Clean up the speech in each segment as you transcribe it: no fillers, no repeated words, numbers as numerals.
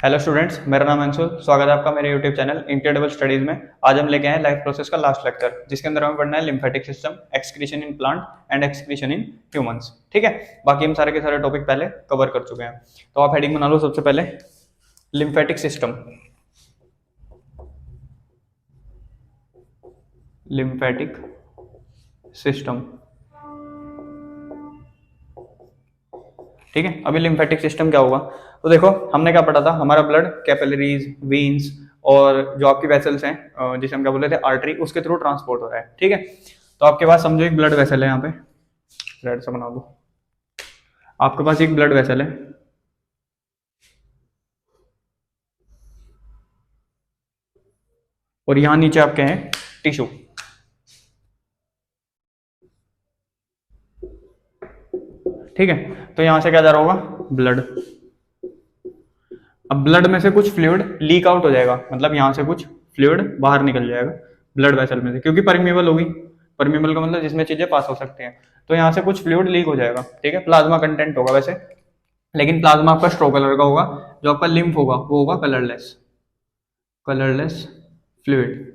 Hello students, मेरा नाम अंशुल। स्वागत है आपका मेरे यूट्यूब चैनल इनक्रेडिबल स्टडीज में। आज हम लेके आए लाइफ प्रोसेस का लास्ट लेक्चर, जिसके अंदर हमें पढ़ना है lymphatic system, excretion in plant and excretion in humans. ठीक है, बाकी हम सारे के सारे टॉपिक पहले कवर कर चुके हैं। तो आप हेडिंग बना लो सबसे पहले, लिम्फेटिक सिस्टम। लिम्फेटिक सिस्टम, ठीक है। अभी लिम्फेटिक सिस्टम क्या होगा, तो देखो हमने क्या पढ़ा था, हमारा ब्लड कैपिलरीज, वीन्स और जो आपकी वेसल्स हैं, जिसे हम क्या बोलते थे आर्टरी, उसके थ्रू ट्रांसपोर्ट हो रहा है। ठीक है, तो आपके पास समझो एक ब्लड वेसल है, यहाँ पे रेड से बना दो। आपके पास एक ब्लड वेसल है, और यहाँ नीचे आपके हैं टिश्यू। ठीक है, तो यहां से क्या जा रहा होगा, ब्लड। अब ब्लड में से कुछ फ्लूइड लीक आउट हो जाएगा, मतलब यहां से कुछ फ्लूइड बाहर निकल जाएगा ब्लड वेसल में से, क्योंकि परमिएबल होगी। परमिएबल का मतलब जिसमें चीजें पास हो सकती हैं। तो यहाँ से कुछ फ्लूइड लीक हो जाएगा, ठीक है। प्लाज्मा कंटेंट होगा वैसे, लेकिन प्लाज्मा आपका स्ट्रो कलर का होगा। जो आपका लिम्फ होगा वो होगा कलरलेस, कलरलेस फ्लूइड।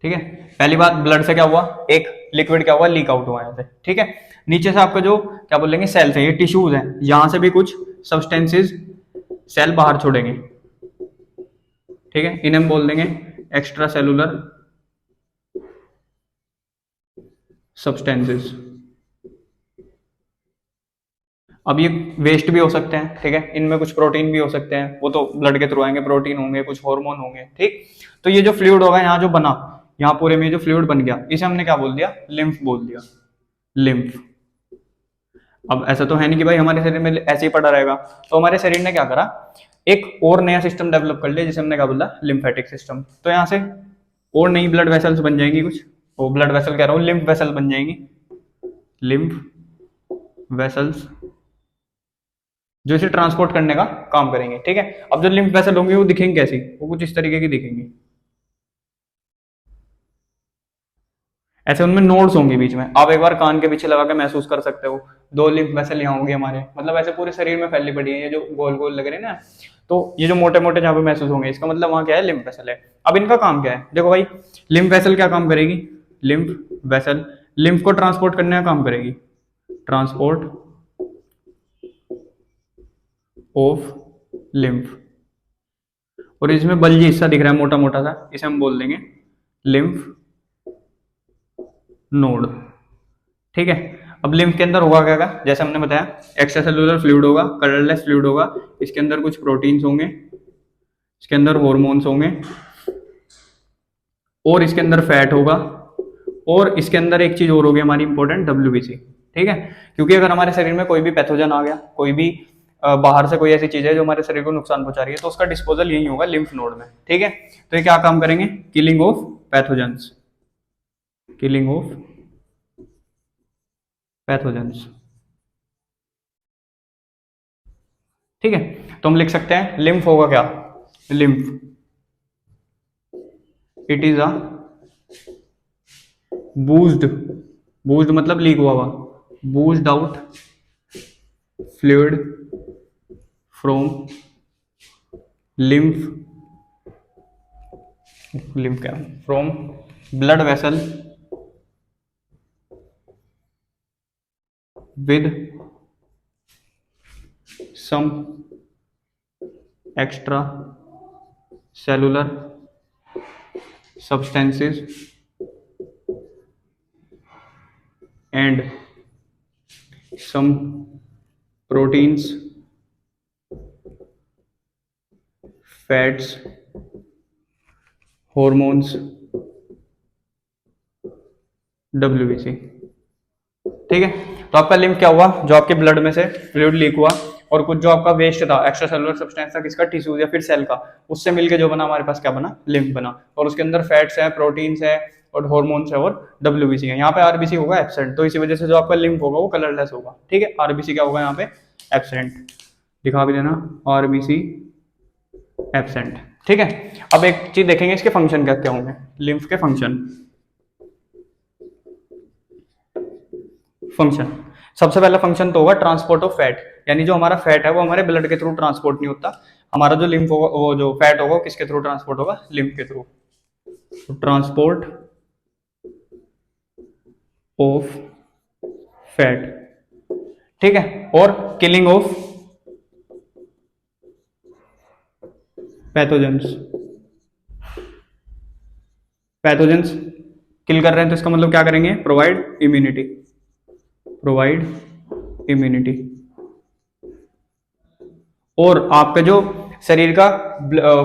ठीक है, पहली बात, ब्लड से क्या हुआ, एक लिक्विड क्या हुआ, लीक आउट हुआ यहाँ से। ठीक है, नीचे से आपका जो क्या बोलेंगे सेल्स है, ये टिश्यूज हैं, यहां से भी कुछ सब्सटेंसेस सेल बाहर छोड़ेंगे। ठीक है, इन्हें हम बोल देंगे एक्स्ट्रा सेलुलर सब्सटेंसेस। अब ये वेस्ट भी हो सकते हैं, ठीक है, इनमें कुछ प्रोटीन भी हो सकते हैं, वो तो ब्लड के थ्रू आएंगे, प्रोटीन होंगे, कुछ हार्मोन होंगे। ठीक, तो ये जो फ्लूइड होगा यहाँ जो बना, यहाँ पूरे में जो फ्लूइड बन गया, इसे हमने क्या बोल दिया, लिम्फ बोल दिया, लिम्फ। अब ऐसा तो है नहीं कि भाई हमारे शरीर में ऐसे ही पड़ा रहेगा, तो हमारे शरीर ने क्या करा, एक और नया सिस्टम डेवलप कर लिया, जिसे हमने क्या बोला, लिम्फेटिक सिस्टम। तो यहाँ से और नई ब्लड वेसल्स बन जाएंगी, कुछ वो ब्लड वेसल कह रहा हूँ, लिम्फ वेसल बन जाएंगी, लिम्फ वेसल्स, जो इसे ट्रांसपोर्ट करने का काम करेंगे। ठीक है, अब जो लिम्फ वेसल होंगे वो दिखेंगे कैसी, वो कुछ इस तरीके की दिखेंगी, ऐसे उनमें नोड्स होंगे बीच में। आप एक बार कान के पीछे लगा के महसूस कर सकते हो, दो लिम्फ वेसल यहाँ होंगे हमारे, मतलब ऐसे पूरे शरीर में फैली पड़ी है, ये जो गोल गोल लग रहे हैं ना, तो ये जो मोटे मोटे जहाँ पे महसूस होंगे, इसका मतलब वहां क्या है, लिम्फ वेसल है। अब इनका काम क्या है, देखो भाई, लिम्फ वेसल क्या काम करेगी, लिम्फ वेसल लिम्फ को ट्रांसपोर्ट करने का काम करेगी, ट्रांसपोर्ट ऑफ लिम्फ। और इसमें बल्जी हिस्सा दिख रहा है मोटा मोटा सा, इसे हम बोल देंगे लिम्फ नोड। ठीक है, अब लिम्फ के अंदर होगा क्या, जैसे हमने बताया, एक्स्ट्रा सेलुलर फ्लूइड होगा, कलरलेस फ्लूइड होगा, इसके अंदर कुछ प्रोटीन्स होंगे, इसके अंदर हॉर्मोन्स होंगे, और इसके अंदर फैट होगा, और इसके अंदर एक चीज और होगी हमारी इंपॉर्टेंट, डब्ल्यूबीसी। ठीक है, क्योंकि अगर हमारे शरीर में कोई भी पैथोजन आ गया, कोई भी बाहर से कोई ऐसी चीज है जो हमारे शरीर को नुकसान पहुंचा रही है, तो उसका डिस्पोजल यही होगा, लिम्फ नोड में। ठीक है, तो ये क्या काम करेंगे, killing of pathogens, killing of pathogens. ठीक है, तो हम लिख सकते हैं लिम्फ होगा क्या, lymph, it is a oozed, oozed मतलब लीक हुआ, oozed out fluid from lymph, lymph क्या, from blood vessel with some extra cellular substances and some proteins, fats, hormones, WBC। ठीक है, तो आपका लिम्फ क्या हुआ, जो आपके ब्लड में से फ्लूइड लीक हुआ, और कुछ जो आपका वेस्ट था, एक्स्ट्रा सेलुलर सब्सटेंस था, किसका, टिश्यूज या फिर सेल का, उससे मिलके जो बना हमारे पास क्या बना, लिम्फ बना। और उसके अंदर फैट्स है, प्रोटीन्स है, और हॉर्मोन्स है, और डब्ल्यूबीसी है। यहाँ पे आरबीसी होगा एब्सेंट, तो इसी वजह से जो आपका लिम्फ होगा वो कलरलेस होगा। ठीक है, आरबीसी क्या होगा यहाँ पे, एब्सेंट, दिखा भी देना, आरबीसी एब्सेंट। ठीक है, अब एक चीज देखेंगे, इसके फंक्शन क्या क्या होंगे, लिम्फ के फंक्शन, फंक्शन सबसे पहला फंक्शन तो होगा ट्रांसपोर्ट ऑफ फैट, यानी जो हमारा फैट है वो हमारे ब्लड के थ्रू ट्रांसपोर्ट नहीं होता, हमारा जो लिम्फ होगा, वो जो फैट होगा किसके थ्रू ट्रांसपोर्ट होगा, लिम्फ के थ्रू। ट्रांसपोर्ट ऑफ फैट, ठीक है। और किलिंग ऑफ पैथोजेंस, पैथोजेंस किल कर रहे हैं तो इसका मतलब क्या करेंगे, प्रोवाइड इम्यूनिटी, प्रोवाइड इम्यूनिटी। और आपका जो शरीर का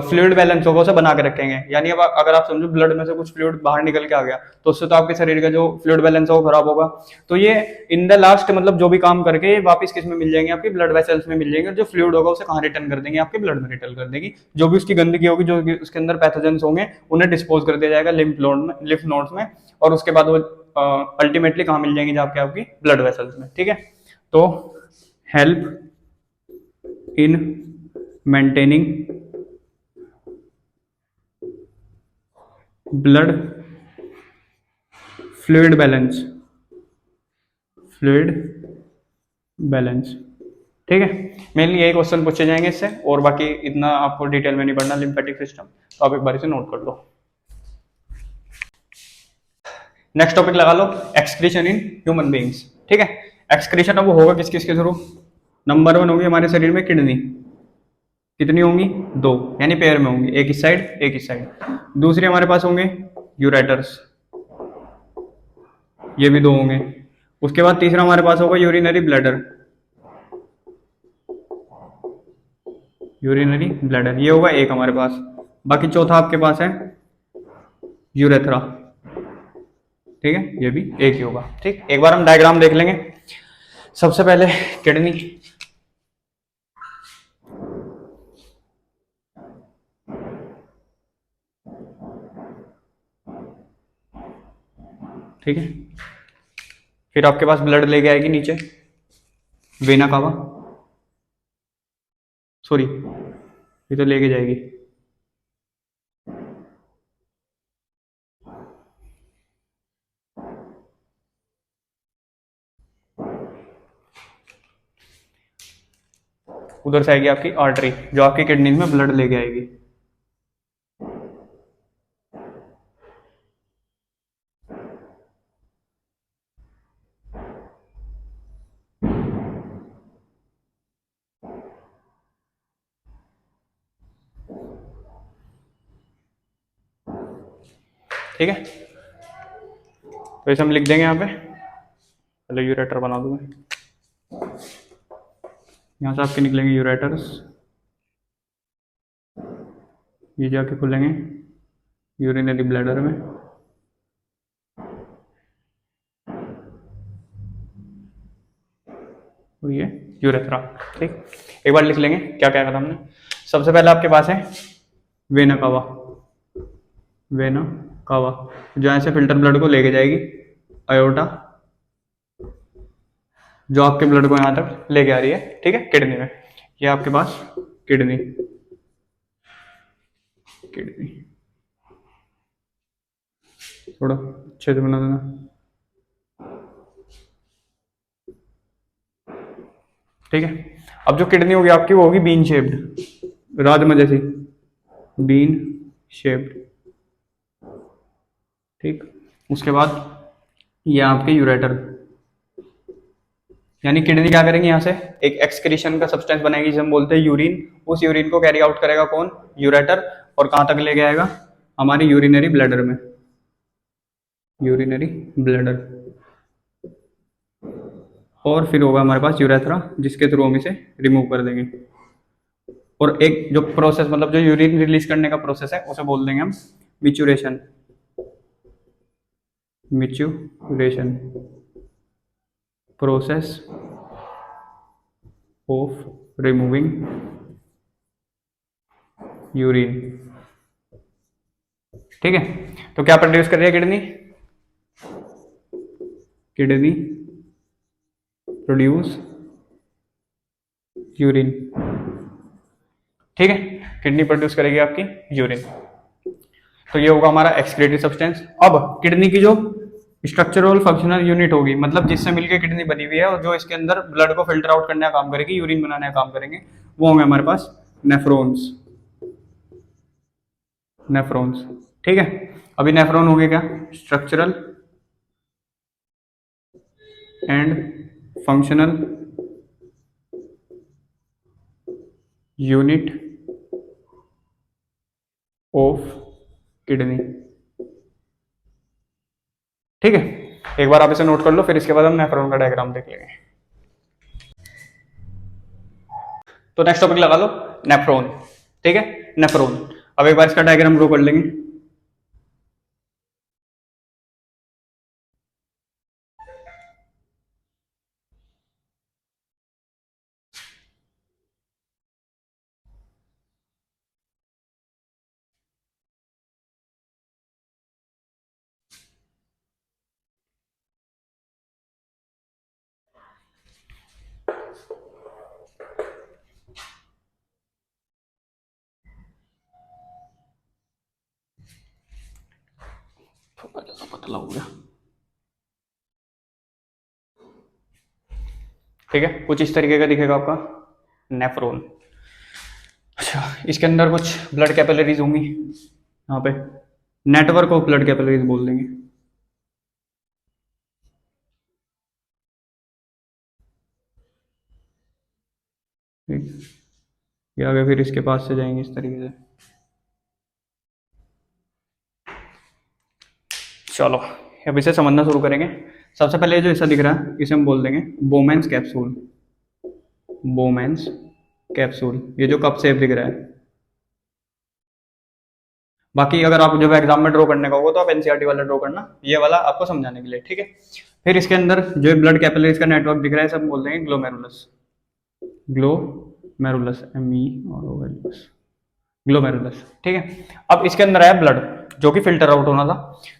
फ्लूइड बैलेंस होगा उसे बना के रखेंगे, यानी अब अगर आप समझो ब्लड में से कुछ फ्लूइड बाहर निकल के आ गया तो उससे तो आपके शरीर का जो फ्लूइड बैलेंस है वो खराब होगा। तो ये इन द लास्ट मतलब जो भी काम करके ये वापस किस में मिल जाएंगे, आपकी ब्लड वेसल्स में मिल जाएंगे, और जो फ्लूइड होगा उसे कहाँ रिटर्न कर देंगे, आपके ब्लड में रिटर्न कर देगी। जो भी उसकी गंदगी होगी, जो भी उसके अंदर पैथोजेंस होंगे उन्हें डिस्पोज कर दिया जाएगा लिम्फ नोड्स में, और उसके बाद वो अल्टीमेटली कहाँ मिल जाएंगे, जहाँ आपकी ब्लड वेसल्स में, ठीक है। तो help in maintaining blood fluid balance, fluid balance, ठीक है। मेनली यही क्वेश्चन पूछे जाएंगे इससे, और बाकी इतना आपको डिटेल में नहीं पढ़ना लिम्फेटिक सिस्टम, तो आप एक बार इसे नोट कर लो। नेक्स्ट टॉपिक लगा लो, एक्सक्रीशन इन ह्यूमन बीइंग्स, ठीक है। एक्सक्रीशन अब होगा किस किस के थ्रू, नंबर 1 होगी हमारे शरीर में किडनी, कितनी होंगी, 2, यानी पेयर में होंगी, एक इस साइड एक इस साइड। दूसरी हमारे पास होंगे यूरेटर्स, ये भी 2 होंगे। उसके बाद तीसरा हमारे पास होगा यूरिनरी ब्लैडर, यूरिनरी ब्लैडर ये होगा एक हमारे पास। बाकी चौथा आपके पास है यूरेथ्रा, ठीक है, ये भी एक ही होगा, ठीक। एक बार हम डायग्राम देख लेंगे। सबसे पहले किडनी, ठीक है। फिर आपके पास ब्लड लेके आएगी नीचे वेना कावा, सॉरी ये तो लेके जाएगी, उधर से आएगी आपकी आर्टरी जो आपकी किडनी में ब्लड लेके आएगी। ठीक है, तो इसे हम लिख देंगे यहाँ पे, पहले यूरेटर बना दूंगा, यहाँ से आपके निकलेंगे यूरेटर्स, ये जाके खुलेंगे यूरिनरी ब्लैडर में, और ये यूरेथ्रा, ठीक। एक बार लिख लेंगे क्या क्या करा हमने। सबसे पहले आपके पास है वेना कावा, वेना कावा जो ऐसे फिल्टर ब्लड को लेके जाएगी, अयोटा जो आपके ब्लड को यहाँ तक लेके आ रही है, ठीक है, किडनी में। ये आपके पास किडनी, किडनी थोड़ा अच्छे से बना देना, ठीक है। अब जो किडनी होगी आपकी वो होगी बीन शेप्ड, राजमा जैसी, बीन शेप्ड, ठीक। उसके बाद ये आपके यूरेटर, यानी किडनी क्या करेंगे, यहाँ से एक एक्सक्रीशन का सब्सटेंस बनाएगी जिसे हम बोलते हैं यूरिन, उस यूरिन को कैरी आउट करेगा कौन, यूरेटर, और कहाँ तक लेके आएगा, हमारी यूरिनरी ब्लैडर में, यूरिनरी ब्लैडर। और फिर होगा हमारे पास यूरेथ्रा जिसके थ्रू हम इसे रिमूव कर देंगे। और एक जो प्रोसेस मतलब जो यूरिन रिलीज करने का प्रोसेस है उसे बोल देंगे हम मिचुरेशन, मिचुरेशन प्रोसेस ऑफ रिमूविंग यूरिन, ठीक है। तो क्या प्रोड्यूस कर रही है किडनी, किडनी प्रोड्यूस यूरिन, ठीक है, किडनी प्रोड्यूस करेगी आपकी यूरिन। तो ये होगा हमारा एक्सक्रीटरी सब्सटेंस। अब किडनी की जो स्ट्रक्चरल फंक्शनल यूनिट होगी, मतलब जिससे मिलकर किडनी बनी हुई है और जो इसके अंदर ब्लड को फिल्टर आउट करने का काम करेगी, यूरिन बनाने का काम करेंगे, वो होंगे हमारे पास नेफ्रॉन्स। नेफ्रॉन्स, ठीक है। अभी नेफ्रॉन हो गए क्या, structural and functional unit of kidney, ठीक है। एक बार आप इसे नोट कर लो, फिर इसके बाद हम नेफ्रॉन का डायग्राम देख लेंगे। तो नेक्स्ट टॉपिक लगा लो, नेफ्रॉन, ठीक है। नेफ्रॉन, अब एक बार इसका डायग्राम ड्रॉ कर लेंगे। पतला हो गया, ठीक है। कुछ इस तरीके का दिखेगा आपका नेफ्रॉन। अच्छा, इसके अंदर कुछ ब्लड कैपिलरीज होंगी, यहाँ पे नेटवर्क ऑफ ब्लड कैपिलरीज बोल देंगे। ठीक, ये आगे फिर इसके पास से जाएंगे इस तरीके से। चलो अब इसे समझना शुरू करेंगे। सबसे पहले जो ऐसा दिख रहा है इसे हम बोल देंगे बोमेंस कैप्सूल। बोमेंस कैप्सूल, ये जो कप शेप दिख रहा है। बाकी अगर आप जब एग्जाम में ड्रॉ करने का होगा तो आप एनसीईआरटी वाला ड्रॉ करना, ये वाला आपको समझाने के लिए, ठीक है। फिर इसके अंदर जो ब्लड कैपिलरीज का नेटवर्क दिख रहा है सब बोल देंगे ग्लोमेरुलस। ग्लोमेरुलस, MERULS, ग्लोमेरुलस, ठीक है। अब इसके अंदर आया ब्लड जो कि फिल्टर आउट होना था,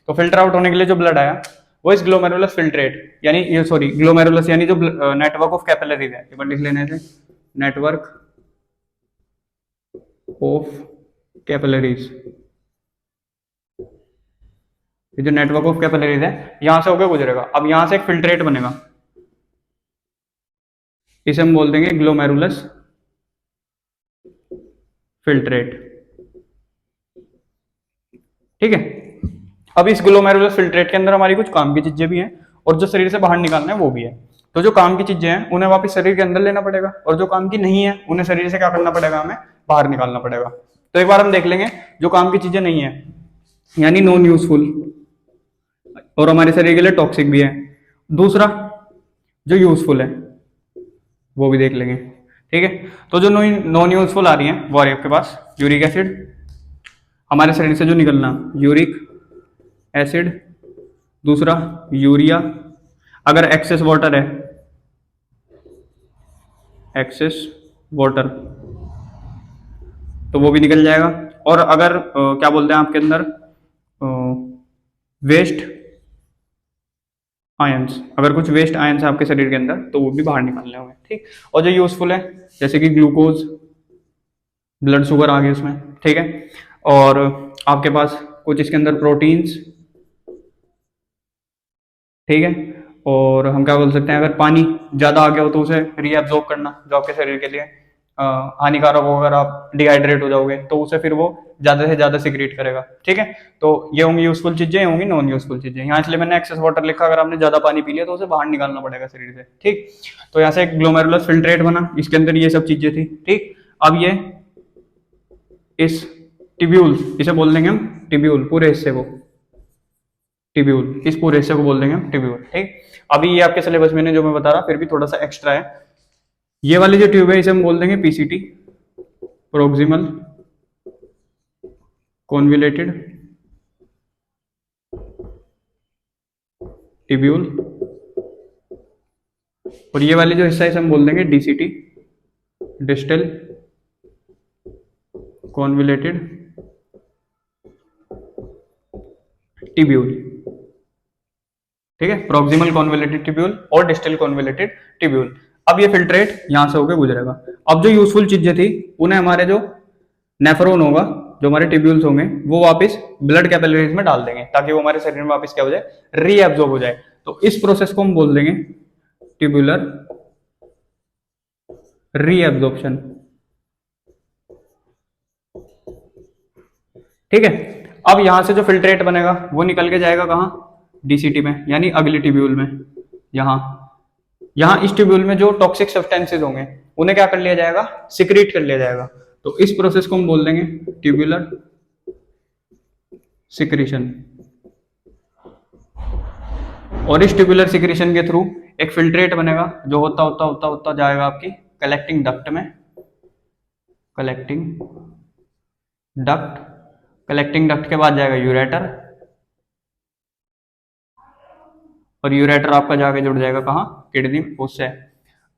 तो फिल्टर आउट होने के लिए जो ब्लड आया वो इस ग्लोमेरुलस फिल्ट्रेट यानी ये सॉरी ग्लोमेरुलस यानी जो नेटवर्क ऑफ कैपिलरीज है, एक बार लिख लेने से, नेटवर्क ऑफ कैपिलरीज, ये जो नेटवर्क ऑफ कैपिलरीज है यहां से होकर गुजरेगा। अब यहां से एक फिल्ट्रेट बनेगा, इसे हम बोल देंगे ग्लोमेरुलस फिल्ट्रेट, ठीक है। अब इस ग्लोमेरुलस फिल्ट्रेट के अंदर हमारी कुछ काम की चीजें भी हैं और जो शरीर से बाहर निकालना है वो भी है। तो जो काम की चीजें हैं उन्हें वापस शरीर के अंदर लेना पड़ेगा और जो काम की नहीं है उन्हें शरीर से क्या करना पड़ेगा, हमें बाहर निकालना पड़ेगा। तो एक बार हम देख लेंगे जो काम की चीजें नहीं है यानी नॉन यूजफुल और हमारे शरीर के लिए टॉक्सिक भी है। दूसरा जो यूजफुल है वो भी देख लेंगे, ठीक है। तो जो नॉन यूजफुल आ रही है वो आ रही है आपके पास यूरिक एसिड, हमारे शरीर से जो निकलना यूरिक एसिड, दूसरा यूरिया, अगर एक्सेस वाटर है, एक्सेस वाटर तो वो भी निकल जाएगा। और अगर क्या बोलते हैं आपके अंदर वेस्ट आयंस, अगर कुछ वेस्ट आयंस है आपके शरीर के अंदर तो वो भी बाहर निकालने होंगे, ठीक। और जो यूजफुल है जैसे कि ग्लूकोज, ब्लड शुगर आ गए उसमें, ठीक है। और आपके पास कुछ इसके अंदर प्रोटीन्स, ठीक है। और हम क्या बोल सकते हैं, अगर पानी ज्यादा आ गया हो तो उसे रीअब्जॉर्ब करना, जो आपके शरीर के लिए हानिकारक हो, अगर आप डिहाइड्रेट हो जाओगे तो उसे फिर वो ज्यादा से ज्यादा सिक्रीट करेगा, ठीक है। तो ये होंगी यूजफुल चीजें, होंगी नॉन यूजफुल चीजें। यहाँ इसलिए मैंने एक्सेस वाटर लिखा, अगर आपने ज्यादा पानी पी लिया तो उसे बाहर निकालना पड़ेगा शरीर से, ठीक। तो यहाँ से एक ग्लोमेरुलस फिल्ट्रेट बना, इसके अंदर ये सब चीजें थी, ठीक। अब ये इस टिब्यूल, इसे बोल देंगे हम टिब्यूल, पूरे हिस्से को टिब्यूल, इस पूरे हिस्से को बोल देंगे हम टिब्यूल, ठीक। अभी ये आपके सिलेबस में जो मैं बता रहा फिर भी थोड़ा सा एक्स्ट्रा है। ये वाली जो ट्यूब है इसे हम बोल देंगे PCT, प्रोक्सिमल कॉन्वुलेटेड टिब्यूल, और ये वाली जो हिस्सा है इसे हम बोल देंगे DCT, डिस्टल कॉन्वुलेटेड टिब्यूल, ठीक है। प्रोक्सिमल कॉन्वुलेटेड टिब्यूल और डिस्टल कॉन्वुलेटेड टिब्यूल। अब ये फिल्ट्रेट यहां से होकर गुजरेगा। अब जो यूजफुल चीजें थी उन्हें हमारे जो नेफ्रॉन होगा जो हमारे ट्यूब्यूल्स होंगे वो वापस ब्लड कैपिलरीज में डाल देंगे ताकि वो हमारे शरीर में वापस क्या हो जाए, रीएब्जॉर्ब हो जाए। तो इस प्रोसेस को हम बोल देंगे ट्यूबुलर रीएब्जॉर्प्शन। ठीक है, अब यहां से जो फिल्ट्रेट बनेगा वो निकल के जाएगा कहां, डीसीटी में, यानी अगली ट्यूब्यूल में। यहां यहां इस ट्यूब्यूल में जो टॉक्सिक सब्सटेंसेज होंगे उन्हें क्या कर लिया जाएगा, सिक्रीट कर लिया जाएगा। तो इस प्रोसेस को हम बोल देंगे ट्यूबुलर सिक्रीशन। और इस ट्यूबुलर सिक्रीशन के थ्रू एक फिल्ट्रेट बनेगा जो होता होता होता होता जाएगा आपकी कलेक्टिंग डक्ट में। कलेक्टिंग डक्ट, कलेक्टिंग डक्ट के बाद जाएगा यूरेटर, और यूरेटर आपका जाके जुड़ जाएगा कहाँ, किडनी उससे,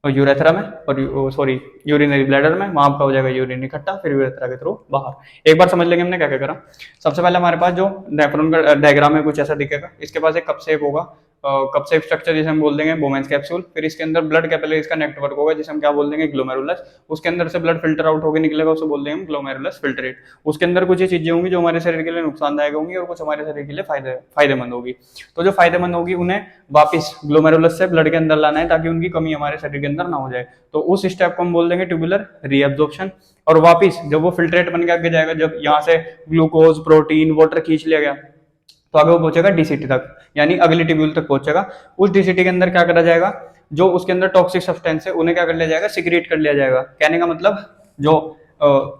और यूरेथ्रा में, और सॉरी यूरिनरी ब्लैडर में, वहां आपका हो जाएगा यूरिन इकट्ठा, फिर यूरेथ्रा के थ्रू बाहर। एक बार समझ लेंगे हमने क्या क्या करा। सबसे पहले हमारे पास जो नेफ्रॉन का डायग्राम है कुछ ऐसा दिखेगा, इसके पास एक कप शेप होगा, कप शेप स्ट्रक्चर जिसे हम बोल देंगे बोमेंस कैप्सूल। फिर इसके अंदर ब्लड कैपिलरीज का नेटवर्क होगा जिसे हम क्या बोल देंगे, ग्लोमेरुलस। उसके अंदर से ब्लड फिल्टर आउट होकर निकलेगा, उसे बोल देंगे हम ग्लोमेरुलस फिल्ट्रेट। उसके अंदर कुछ ये चीजें होंगी जो हमारे शरीर के लिए नुकसानदायक होंगी और कुछ हमारे शरीर के लिए फायदेमंद होगी। तो जो फायदेमंद होगी उन्हें वापिस ग्लोमेरुलस से ब्लड के अंदर लाना है ताकि उनकी कमी हमारे शरीर के अंदर ना हो जाए। तो उस स्टेप को हम बोल देंगे ट्यूबुलर रीएब्जॉर्प्शन। और वापिस जब वो फिल्ट्रेट बन के आगे जाएगा, जब यहाँ से ग्लूकोज प्रोटीन वाटर खींच लिया गया तो आगे वो पहुंचेगा डीसीटी तक, यानी अगली ट्यूब्यूल तक पहुंचेगा। उस डीसीटी के अंदर क्या करा जाएगा, जो उसके अंदर टॉक्सिक सब्सटेंस है उन्हें क्या कर लिया जाएगा, सिक्रीट कर लिया जाएगा। कहने का मतलब जो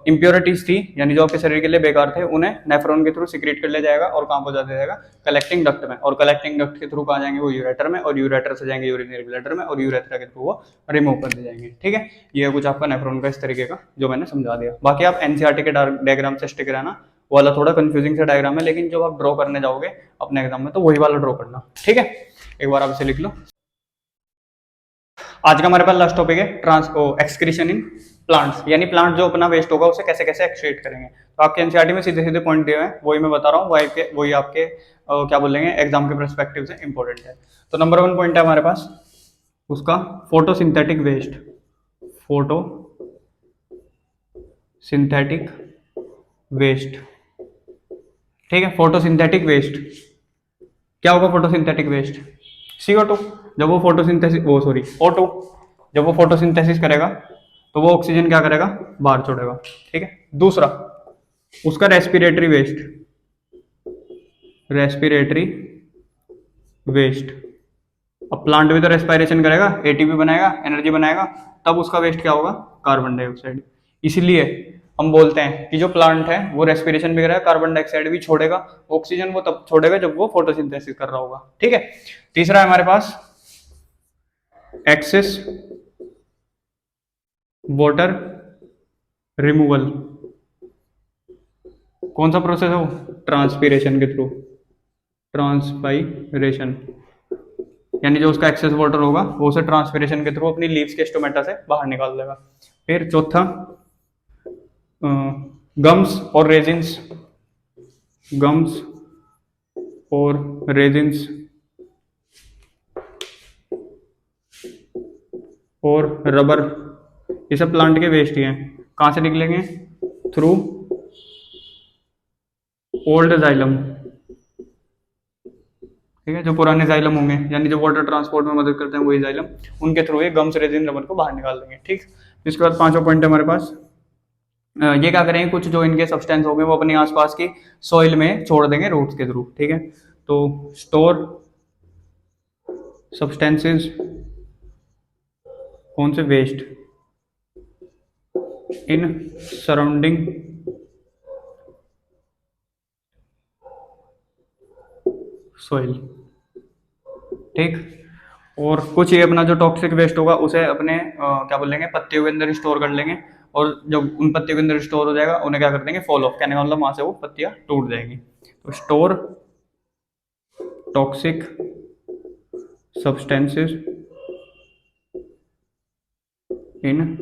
इम्प्योरिटीज थी यानी जो आपके शरीर के लिए बेकार थे उन्हें नेफ्रॉन के थ्रू सिक्रीट कर लिया जाएगा और कहां पहुंचा दिया जाएगा, कलेक्टिंग डक्ट में। और कलेक्टिंग डक्ट के थ्रू कहां जाएंगे, वो यूरेटर में, और यूरेटर से जाएंगे यूरिनरी ब्लैडर में, और यूरेथ्रा के थ्रू वो रिमूव कर दिए जाएंगे। ठीक है, ये कुछ आपका नेफ्रॉन का इस तरीके का जो मैंने समझा दिया। बाकी आप एनसीईआरटी के डायग्राम से स्टिक रहना, वो वाला थोड़ा कंफ्यूजिंग सा डायग्राम है, लेकिन जब आप ड्रॉ करने जाओगे अपने एग्जाम में तो वही वाला ड्रॉ करना। ठीक है, एक बार आप इसे लिख लो। आज का हमारे पास लास्ट टॉपिक है एक्सक्रीशन इन प्लांट्स, यानी प्लांट जो अपना वेस्ट होगा उसे कैसे कैसे एक्सक्रीट करेंगे। तो आपके एनसीईआरटी में सीधे सीधे पॉइंट दिए हुए हैं, वही मैं बता रहा हूँ, वही आपके क्या बोलेंगे एग्जाम के परस्पेक्टिव से इंपॉर्टेंट है। तो नंबर 1 पॉइंट है हमारे पास उसका फोटोसिंथेटिक वेस्ट। फोटोसिंथेटिक वेस्ट, ठीक है। फोटोसिंथेटिक वेस्ट क्या होगा, फोटोसिंथेटिक वेस्ट CO2। जब वो फोटोसिंथेसिस O2 जब वो फोटोसिंथेसिस करेगा तो वो ऑक्सीजन क्या करेगा, बाहर छोड़ेगा। ठीक है, दूसरा उसका रेस्पिरेटरी वेस्ट। अब प्लांट भी तो रेस्पिरेशन करेगा, एटीपी बनाएगा, एनर्जी बनाएगा, तब उसका वेस्ट क्या होगा, कार्बन डाइऑक्साइड। इसलिए हम बोलते हैं कि जो प्लांट है वो रेस्पिरेशन भी करेगा, कार्बन डाइऑक्साइड भी छोड़ेगा, ऑक्सीजन वो तब छोड़ेगा जब वो फोटोसिंथेसिस कर रहा होगा। ठीक है, तीसरा है हमारे पास एक्सेस वाटर रिमूवल। कौन सा प्रोसेस है वो, ट्रांसपीरेशन के थ्रू, ट्रांसपाइरेशन, यानी जो उसका एक्सेस वाटर होगा वो उसे ट्रांसपीरेशन के थ्रू अपनी लीव्स के स्टोमेटा से बाहर निकाल देगा। फिर चौथा गम्स और रेजिन्स और रबर, ये सब प्लांट के वेस्ट ही हैं। कहां से निकलेंगे, थ्रू ओल्ड जाइलम। ठीक है, जो पुराने जाइलम होंगे यानी जो वाटर ट्रांसपोर्ट में मदद करते हैं वही जाइलम, उनके थ्रू ये गम्स रेजिन रबर को बाहर निकाल देंगे। ठीक, इसके बाद 5वां पॉइंट है हमारे पास, ये क्या करेंगे, कुछ जो इनके सब्सटेंस होंगे वो अपने आसपास की सॉइल में छोड़ देंगे रूट्स के थ्रू। ठीक है, तो स्टोर सब्सटेंसेस, कौन से, वेस्ट इन सराउंडिंग सॉइल। ठीक, और कुछ ये अपना जो टॉक्सिक वेस्ट होगा उसे अपने क्या बोलेंगे पत्तियों के अंदर स्टोर कर लेंगे, और जब उन पत्तियों के अंदर स्टोर हो जाएगा उन्हें क्या कर देंगे, फॉल ऑफ, कहने का मतलब वहां से वो पत्तियां टूट जाएंगी। तो store toxic substances in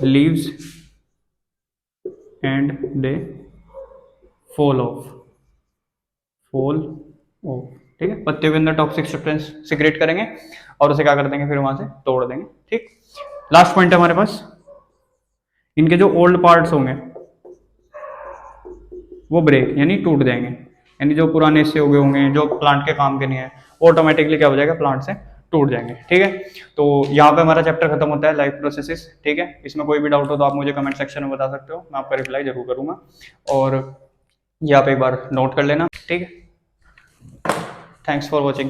leaves and they fall of. ठीक है, पत्तियों के अंदर टॉक्सिक सब्सटेंस सिक्रेट करेंगे और उसे क्या कर देंगे, फिर वहां से तोड़ देंगे। ठीक, लास्ट पॉइंट है हमारे पास, इनके जो ओल्ड पार्ट्स होंगे वो ब्रेक यानी टूट जाएंगे, यानी जो पुराने हिस्से हो गए होंगे जो प्लांट के काम के नहीं है, ऑटोमेटिकली क्या हो जाएगा, प्लांट से टूट जाएंगे। ठीक है, तो यहाँ पे हमारा चैप्टर खत्म होता है, लाइफ प्रोसेसेस। ठीक है, इसमें कोई भी डाउट हो तो आप मुझे कमेंट सेक्शन में बता सकते हो, मैं आपका रिप्लाई जरूर करूंगा। और यहाँ पे एक बार नोट कर लेना। ठीक है, थैंक्स फॉर वॉचिंग।